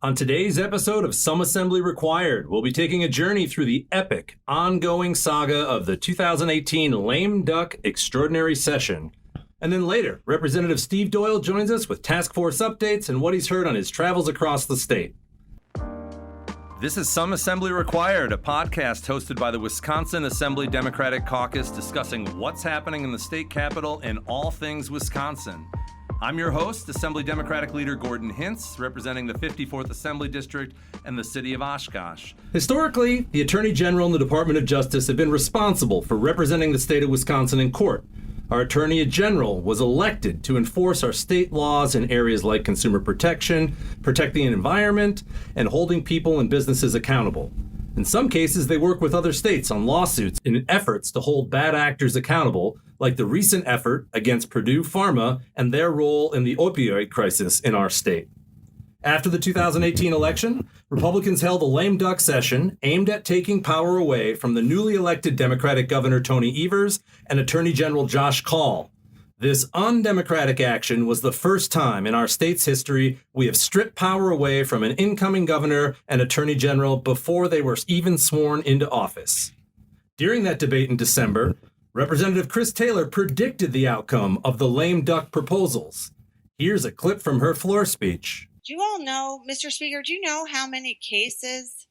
On today's episode of Some Assembly Required, we'll be taking a journey through the epic, ongoing saga of the 2018 Lame Duck Extraordinary Session. And then later, Representative Steve Doyle joins us with task force updates and what he's heard on his travels across the state. This is Some Assembly Required, a podcast hosted by the Wisconsin Assembly Democratic Caucus discussing what's happening in the state capitol and all things Wisconsin. I'm your host, Assembly Democratic Leader Gordon Hintz, representing the 54th Assembly District and the city of Oshkosh. Historically, the Attorney General and the Department of Justice have been responsible for representing the state of Wisconsin in court. Our Attorney General was elected to enforce our state laws in areas like consumer protection, protecting the environment, and holding people and businesses accountable. In some cases, they work with other states on lawsuits in efforts to hold bad actors accountable, like the recent effort against Purdue Pharma and their role in the opioid crisis in our state. After the 2018 election, Republicans held a lame duck session aimed at taking power away from the newly elected Democratic Governor Tony Evers and Attorney General Josh Kaul. This undemocratic action was the first time in our state's history we have stripped power away from an incoming governor and attorney general before they were even sworn into office. During that debate in December, Representative Chris Taylor predicted the outcome of the lame duck proposals. Here's a clip from her floor speech. Do you all know, Mr. Speaker, do you know how many cases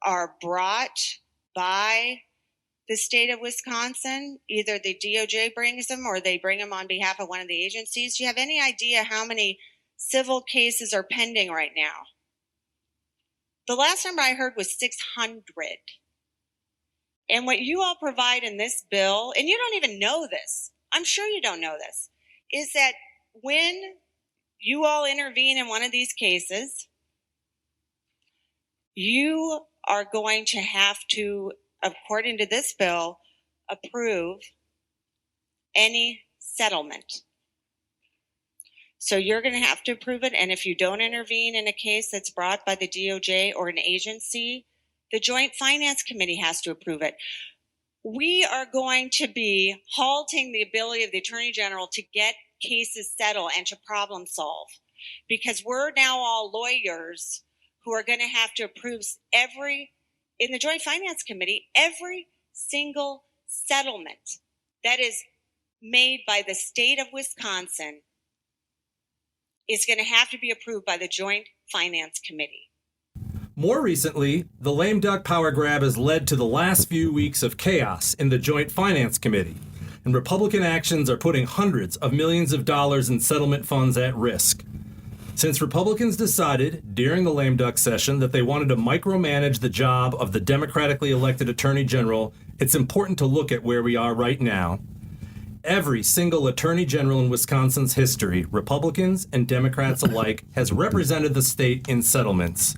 are brought by the state of Wisconsin? Either the DOJ brings them or they bring them on behalf of one of the agencies. Do you have any idea how many civil cases are pending right now? The last number I heard was 600. And what you all provide in this bill, and you don't even know this, I'm sure you don't know this, is that when you all intervene in one of these cases, you are going to have to, according to this bill, approve any settlement. So you're going to have to approve it. And if you don't intervene in a case that's brought by the DOJ or an agency, the Joint Finance Committee has to approve it. We are going to be halting the ability of the Attorney General to get cases settled and to problem solve, because we're now all lawyers who are going to have to approve in the Joint Finance Committee, every single settlement that is made by the state of Wisconsin is going to have to be approved by the Joint Finance Committee. More recently, the lame duck power grab has led to the last few weeks of chaos in the Joint Finance Committee, and Republican actions are putting hundreds of millions of dollars in settlement funds at risk. Since Republicans decided during the lame duck session that they wanted to micromanage the job of the democratically elected Attorney General, it's important to look at where we are right now. Every single Attorney General in Wisconsin's history, Republicans and Democrats alike, has represented the state in settlements.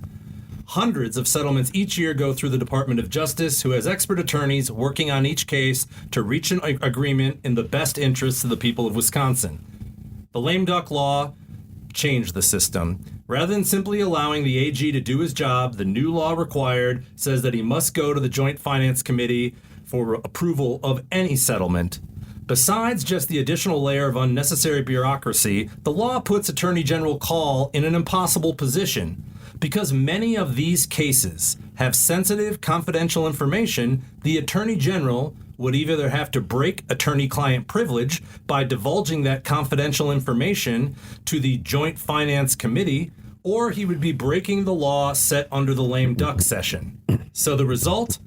Hundreds of settlements each year go through the Department of Justice, who has expert attorneys working on each case to reach an agreement in the best interests of the people of Wisconsin. The lame duck law changed the system. Rather than simply allowing the AG to do his job, the new law required says that he must go to the Joint Finance Committee for approval of any settlement. Besides just the additional layer of unnecessary bureaucracy, the law puts Attorney General Kaul in an impossible position. Because many of these cases have sensitive, confidential information, the Attorney General would either have to break attorney-client privilege by divulging that confidential information to the Joint Finance Committee, or he would be breaking the law set under the lame duck session. So the result?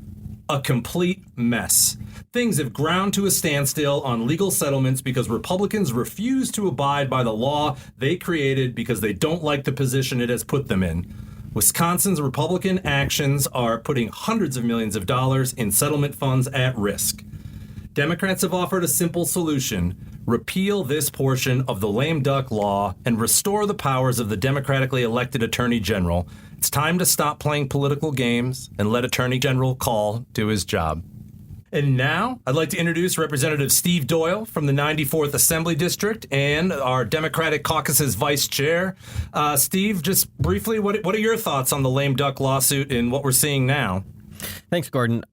A complete mess. Things have ground to a standstill on legal settlements because Republicans refuse to abide by the law they created because they don't like the position it has put them in. Wisconsin's Republican actions are putting hundreds of millions of dollars in settlement funds at risk. Democrats have offered a simple solution: repeal this portion of the lame duck law and restore the powers of the democratically elected Attorney General. It's time to stop playing political games and let Attorney General Kaul do his job. And now, I'd like to introduce Representative Steve Doyle from the 94th Assembly District and our Democratic Caucus's Vice Chair. Steve, just briefly, what are your thoughts on the lame duck lawsuit and what we're seeing now? Thanks, Gordon.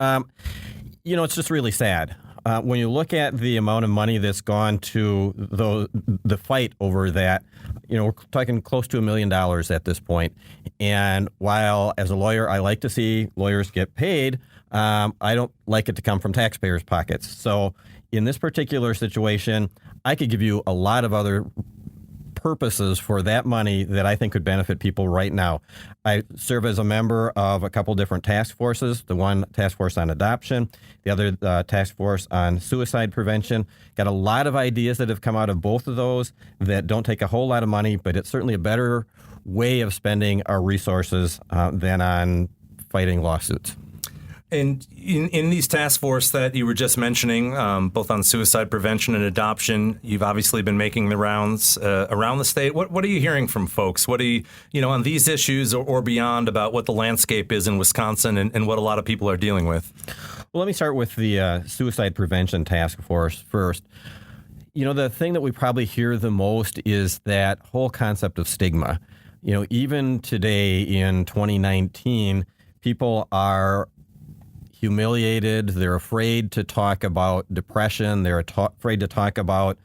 It's just really sad. When you look at the amount of money that's gone to the fight over that, we're talking close to $1 million at this point. And while as a lawyer, I like to see lawyers get paid, I don't like it to come from taxpayers' pockets. So in this particular situation, I could give you a lot of other purposes for that money that I think could benefit people right now. I serve as a member of a couple different task forces, the one task force on adoption, the other task force on suicide prevention. Got a lot of ideas that have come out of both of those that don't take a whole lot of money, but it's certainly a better way of spending our resources than on fighting lawsuits. And in these task force that you were just mentioning, both on suicide prevention and adoption, you've obviously been making the rounds around the state. What are you hearing from folks? What are you on these issues or beyond about what the landscape is in Wisconsin and what a lot of people are dealing with? Well, let me start with the suicide prevention task force first. The thing that we probably hear the most is that whole concept of stigma. Even today in 2019, people are humiliated. They're afraid to talk about depression. They're afraid to talk about,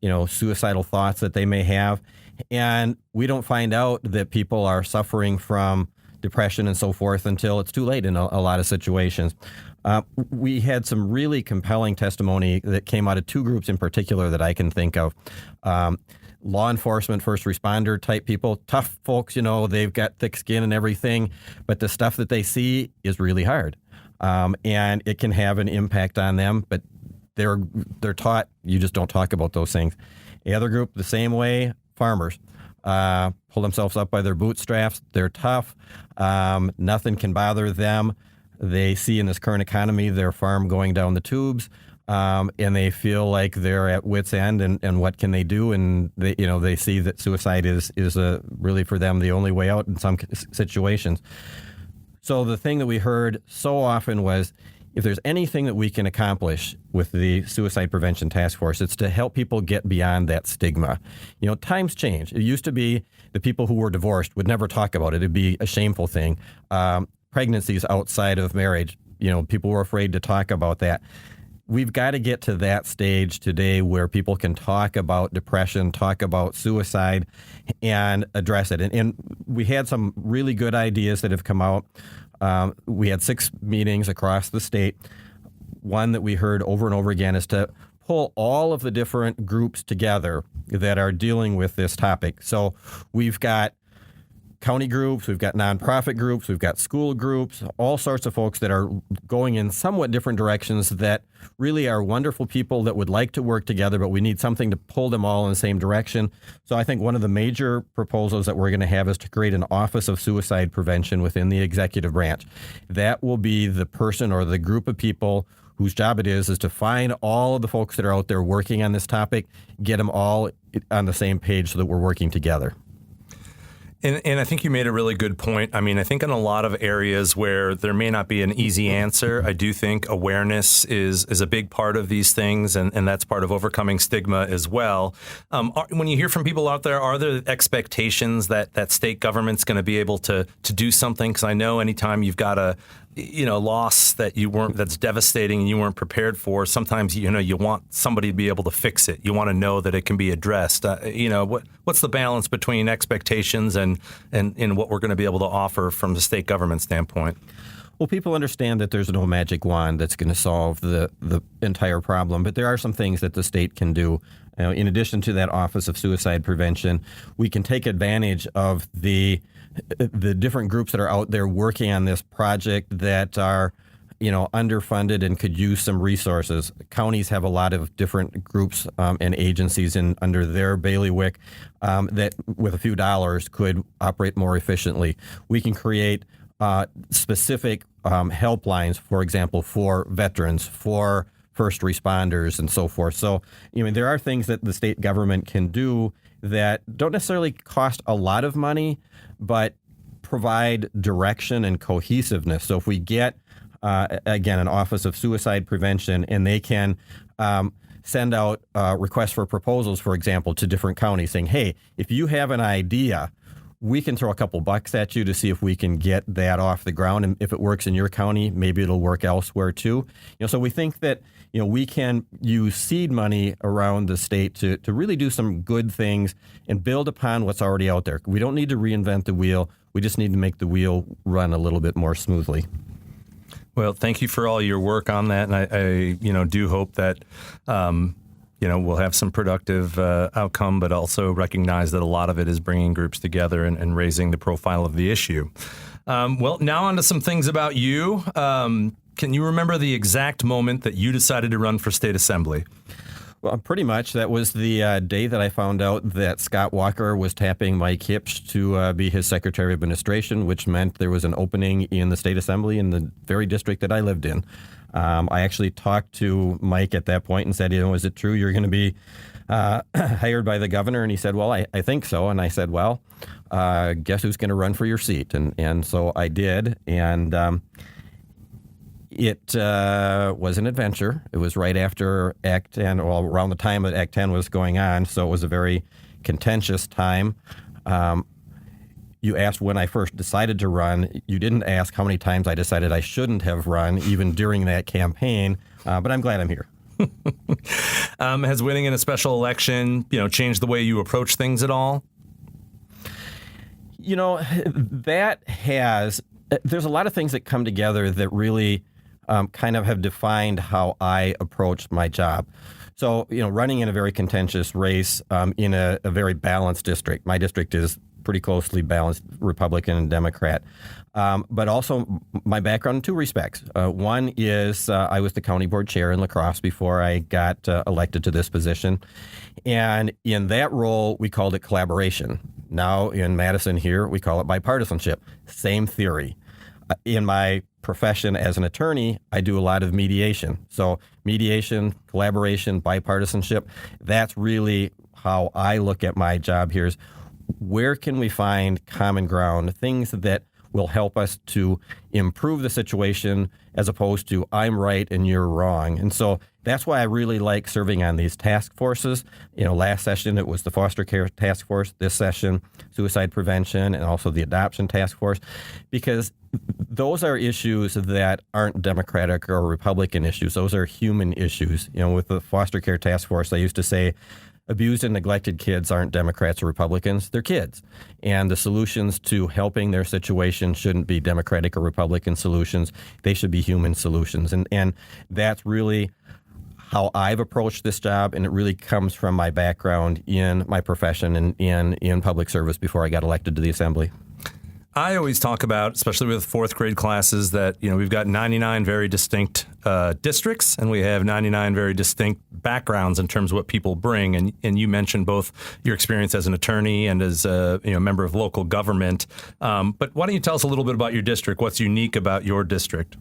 suicidal thoughts that they may have. And we don't find out that people are suffering from depression and so forth until it's too late in a lot of situations. We had some really compelling testimony that came out of two groups in particular that I can think of. Law enforcement, first responder type people, tough folks, they've got thick skin and everything, but the stuff that they see is really hard. And it can have an impact on them, but they're taught you just don't talk about those things. The other group, the same way, farmers pull themselves up by their bootstraps. They're tough. Nothing can bother them. They see in this current economy their farm going down the tubes, and they feel like they're at wit's end. And what can they do? And they see that suicide is really for them the only way out in some situations. So the thing that we heard so often was, if there's anything that we can accomplish with the Suicide Prevention Task Force, it's to help people get beyond that stigma. Times change. It used to be the people who were divorced would never talk about it. It'd be a shameful thing. Pregnancies outside of marriage, people were afraid to talk about that. We've got to get to that stage today where people can talk about depression, talk about suicide, and address it. And we had some really good ideas that have come out. We had 6 meetings across the state. One that we heard over and over again is to pull all of the different groups together that are dealing with this topic. So we've got county groups, we've got nonprofit groups, we've got school groups, all sorts of folks that are going in somewhat different directions that really are wonderful people that would like to work together, but we need something to pull them all in the same direction. So I think one of the major proposals that we're going to have is to create an Office of Suicide Prevention within the executive branch. That will be the person or the group of people whose job it is to find all of the folks that are out there working on this topic, get them all on the same page so that we're working together. And I think you made a really good point. I mean, I think in a lot of areas where there may not be an easy answer, I do think awareness is a big part of these things, and that's part of overcoming stigma as well. When you hear from people out there, are there expectations that state government's going to be able to do something? Because I know anytime you've got a loss that's devastating and you weren't prepared for, sometimes you want somebody to be able to fix it. You want to know that it can be addressed. What's the balance between expectations and what we're going to be able to offer from the state government standpoint? Well, people understand that there's no magic wand that's going to solve the entire problem, but there are some things that the state can do. In addition to that Office of Suicide Prevention, we can take advantage of the different groups that are out there working on this project that are, underfunded and could use some resources. Counties have a lot of different groups and agencies under their bailiwick that, with a few dollars, could operate more efficiently. We can create specific helplines, for example, for veterans, for first responders, and so forth. So, there are things that the state government can do that don't necessarily cost a lot of money, but provide direction and cohesiveness. So if we get, again, an Office of Suicide Prevention, and they can send out requests for proposals, for example, to different counties saying, hey, if you have an idea, we can throw a couple bucks at you to see if we can get that off the ground. And if it works in your county, maybe it'll work elsewhere too. So we think that, we can use seed money around the state to really do some good things and build upon what's already out there. We don't need to reinvent the wheel. We just need to make the wheel run a little bit more smoothly. Well, thank you for all your work on that. And I do hope that, we'll have some productive outcome, but also recognize that a lot of it is bringing groups together and raising the profile of the issue. Well, now on to some things about you. Can you remember the exact moment that you decided to run for state assembly? Well, pretty much. That was the day that I found out that Scott Walker was tapping Mike Hipsch to be his Secretary of Administration, which meant there was an opening in the state assembly in the very district that I lived in. I actually talked to Mike at that point and said, is it true you're going to be hired by the governor? And he said, well, I think so. And I said, well, guess who's going to run for your seat? And so I did. And it was an adventure. It was right after Act 10, or around the time that Act 10 was going on, so it was a very contentious time. You asked when I first decided to run. You didn't ask how many times I decided I shouldn't have run, even during that campaign, but I'm glad I'm here. Has winning in a special election, changed the way you approach things at all? That has. There's a lot of things that come together that really kind of have defined how I approach my job. So, running in a very contentious race in a very balanced district. My district is pretty closely balanced, Republican and Democrat. But also my background in two respects. One is I was the county board chair in La Crosse before I got elected to this position. And in that role, we called it collaboration. Now in Madison here, we call it bipartisanship. Same theory. In my profession as an attorney, I do a lot of mediation. So mediation, collaboration, bipartisanship, that's really how I look at my job here is where can we find common ground, things that will help us to improve the situation as opposed to I'm right and you're wrong. And so that's why I really like serving on these task forces. Last session it was the foster care task force, this session suicide prevention and also the adoption task force, because those are issues that aren't Democratic or Republican issues. Those are human issues. With the foster care task force, I used to say abused and neglected kids aren't Democrats or Republicans, they're kids. And the solutions to helping their situation shouldn't be Democratic or Republican solutions. They should be human solutions. And that's really how I've approached this job, and it really comes from my background in my profession and in public service before I got elected to the Assembly. I always talk about, especially with fourth grade classes, that we've got 99 very distinct districts, and we have 99 very distinct backgrounds in terms of what people bring. And you mentioned both your experience as an attorney and as a member of local government. But why don't you tell us a little bit about your district? What's unique about your district?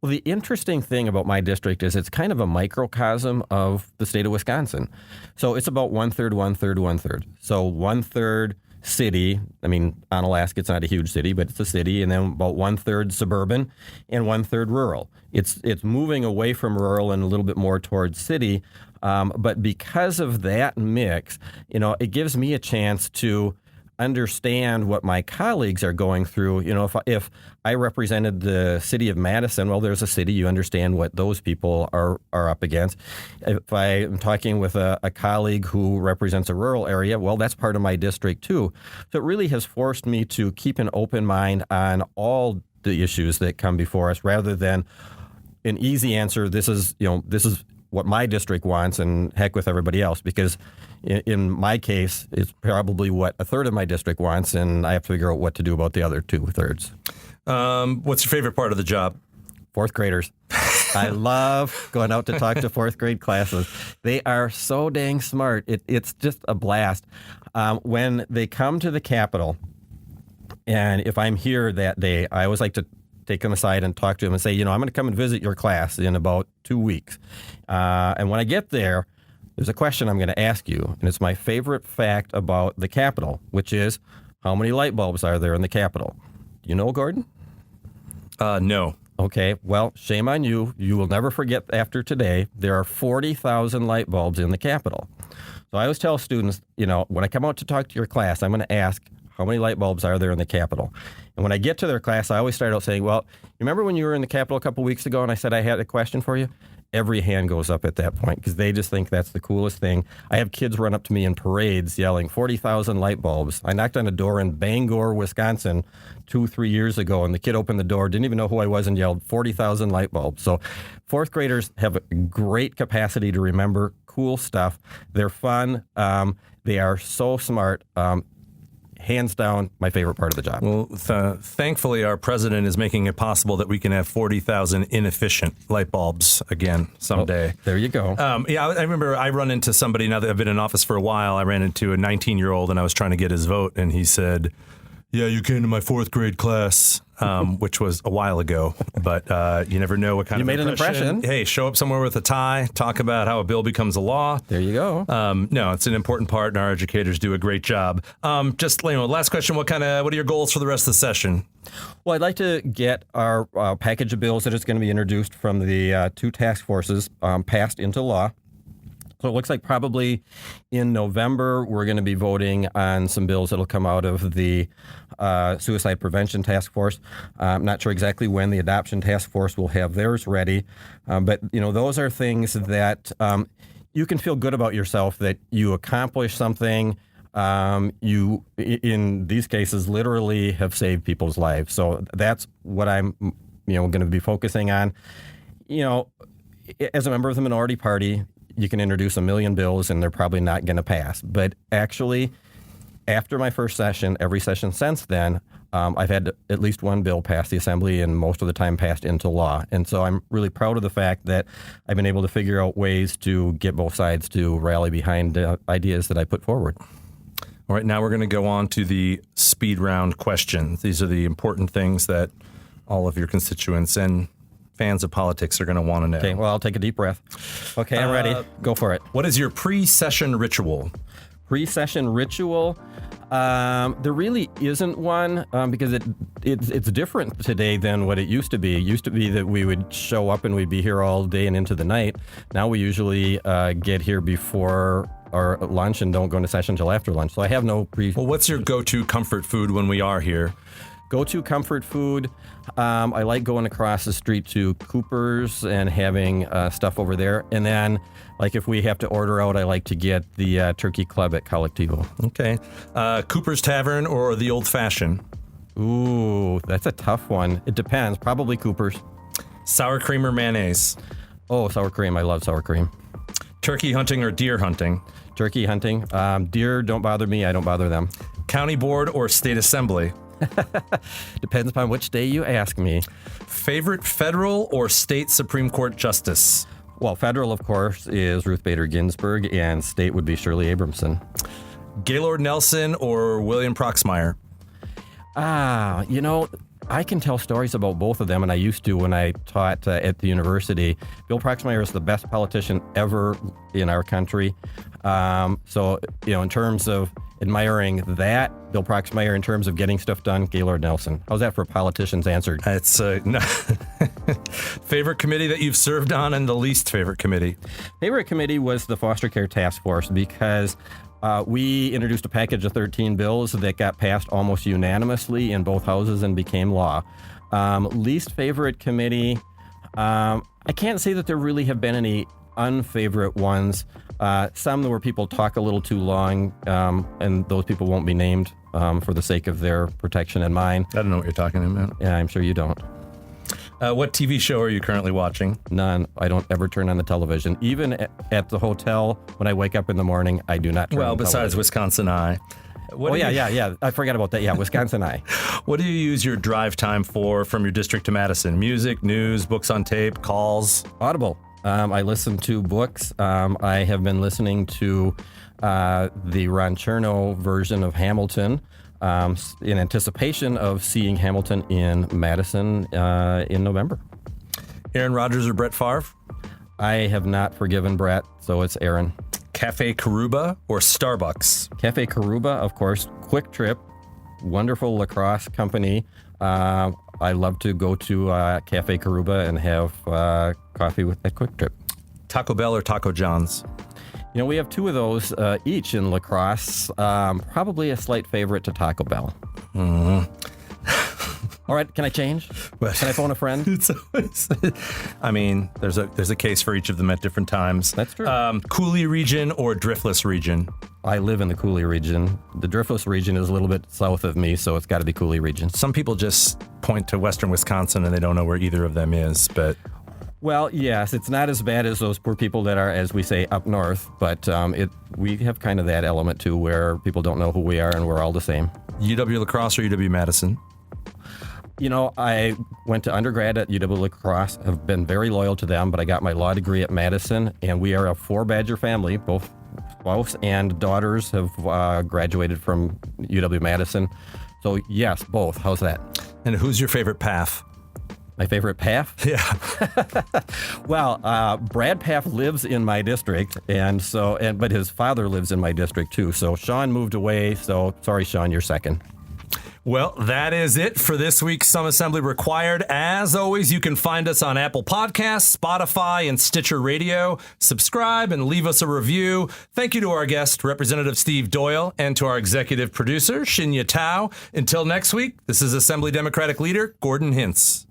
Well, the interesting thing about my district is it's kind of a microcosm of the state of Wisconsin. So it's about 1/3, 1/3, 1/3. So 1/3 city. Onalaska, it's not a huge city, but it's a city, and then about 1/3 suburban and 1/3 rural. It's moving away from rural and a little bit more towards city, but because of that mix, it gives me a chance to understand what my colleagues are going through. If I represented the city of Madison, well, there's a city, you understand what those people are up against. If I am talking with a colleague who represents a rural area, well, that's part of my district too. So it really has forced me to keep an open mind on all the issues that come before us rather than an easy answer. This is what my district wants and heck with everybody else, because in my case, it's probably what 1/3 of my district wants, and I have to figure out what to do about the other 2/3. What's your favorite part of the job? Fourth graders. I love going out to talk to fourth grade classes. They are so dang smart. It's just a blast. When they come to the Capitol, and if I'm here that day, I always like to take them aside and talk to them and say, I'm going to come and visit your class in about 2 weeks. And when I get there, there's a question I'm going to ask you, and it's my favorite fact about the Capitol, which is how many light bulbs are there in the Capitol? Do you know, Gordon? No. Okay, well, shame on you. You will never forget after today, there are 40,000 light bulbs in the Capitol. So I always tell students, when I come out to talk to your class, I'm going to ask, how many light bulbs are there in the Capitol? And when I get to their class, I always start out saying, well, you remember when you were in the Capitol a couple weeks ago and I said I had a question for you? Every hand goes up at that point because they just think that's the coolest thing. I have kids run up to me in parades yelling 40,000 light bulbs. I knocked on a door in Bangor, Wisconsin 2-3 years ago, and the kid opened the door, didn't even know who I was, and yelled 40,000 light bulbs. So fourth graders have a great capacity to remember cool stuff. They're fun. They are so smart. Hands down, my favorite part of the job. Well, thankfully, our president is making it possible that we can have 40,000 inefficient light bulbs again someday. There you go. I remember I run into somebody, now that I've been in office for a while, I ran into a 19-year-old and I was trying to get his vote, and he said, yeah, you came to my fourth grade class, which was a while ago, but you never know what kind you of made an impression. Hey, show up somewhere with a tie, talk about how a bill becomes a law. There you go. No, it's an important part, and our educators do a great job. Last question, what are your goals for the rest of the session? Well, I'd like to get our package of bills that is going to be introduced from the two task forces passed into law. So it looks like probably in November, we're going to be voting on some bills that will come out of the Suicide Prevention Task Force. I'm not sure exactly when the Adoption Task Force will have theirs ready. But, those are things that you can feel good about yourself that you accomplished something. You, in these cases, literally have saved people's lives. So that's what I'm, going to be focusing on. As a member of the minority party, you can introduce a million bills and they're probably not going to pass. But actually, after my first session, every session since then, I've had at least one bill pass the Assembly and most of the time passed into law. And so I'm really proud of the fact that I've been able to figure out ways to get both sides to rally behind ideas that I put forward. All right, now we're going to go on to the speed round questions. These are the important things that all of your constituents and fans of politics are going to want to know. Okay, well, I'll take a deep breath. Okay, I'm ready. Go for it. What is your pre-session ritual? Pre-session ritual? There really isn't one because it's different today than what it used to be. It used to be that we would show up and we'd be here all day and into the night. Now we usually get here before our lunch and don't go into session until after lunch. So I have no Well, what's your go-to comfort food when we are here? Go-to comfort food, I like going across the street to Cooper's and having stuff over there. And then, like if we have to order out, I like to get the Turkey Club at Collectivo. Okay. Cooper's Tavern or the Old Fashioned? Ooh, that's a tough one. It depends. Probably Cooper's. Sour cream or mayonnaise? Oh, sour cream. I love sour cream. Turkey hunting or deer hunting? Turkey hunting. Deer don't bother me. I don't bother them. County board or state assembly? Depends upon which day you ask me. Favorite federal or state Supreme Court justice? Well, federal, of course, is Ruth Bader Ginsburg, and state would be Shirley Abramson. Gaylord Nelson or William Proxmire? I can tell stories about both of them, and I used to when I taught at the university. Bill Proxmire is the best politician ever in our country. In terms of admiring that, Bill Proxmire, in terms of getting stuff done, Gaylord Nelson. How's that for a politician's answer? It's no. Favorite committee that you've served on and the least favorite committee? Favorite committee was the Foster Care Task Force because we introduced a package of 13 bills that got passed almost unanimously in both houses and became law. Least favorite committee, I can't say that there really have been any unfavorite ones. Some where people talk a little too long, and those people won't be named for the sake of their protection and mine. I don't know what you're talking about. Yeah, I'm sure you don't. What TV show are you currently watching? None. I don't ever turn on the television. Even at the hotel, when I wake up in the morning, I do not turn on the television. Well, besides Wisconsin Eye. Yeah. I forgot about that. Yeah, Wisconsin Eye. What do you use your drive time for from your district to Madison? Music, news, books on tape, calls? Audible. I listen to books. I have been listening to the Ron Chernow version of Hamilton in anticipation of seeing Hamilton in Madison in November. Aaron Rodgers or Brett Favre? I have not forgiven Brett, so it's Aaron. Cafe Karuba or Starbucks? Cafe Karuba, of course. Quick Trip. wonderful lacrosse company. I love to go to Cafe Karuba and have coffee with that Quick Trip. Taco Bell or Taco John's? You know, we have 2 of those each in lacrosse. Probably a slight favorite to Taco Bell. All right, can I change? What? Can I phone a friend? It's always, I mean, there's a case for each of them at different times. That's true. Coulee region or Driftless region? I live in the Coulee region. The Driftless region is a little bit south of me, so it's got to be Coulee region. Some people just point to western Wisconsin and they don't know where either of them is, but... Well, yes, it's not as bad as those poor people that are, as we say, up north, but we have kind of that element, too, where people don't know who we are and we're all the same. UW La Crosse or UW Madison? You know, I went to undergrad at UW La Crosse. I've been very loyal to them, but I got my law degree at Madison, and we are a 4-Badger family. Both spouse and daughters have graduated from UW Madison. So, yes, both. How's that? And who's your favorite PAF? My favorite PAF? Yeah. Well, Brad PAF lives in my district, but his father lives in my district, too. So Sean moved away, so sorry, Sean, you're second. Well, that is it for this week's Some Assembly Required. As always, you can find us on Apple Podcasts, Spotify, and Stitcher Radio. Subscribe and leave us a review. Thank you to our guest, Representative Steve Doyle, and to our executive producer, Shinya Tao. Until next week, this is Assembly Democratic Leader Gordon Hintz.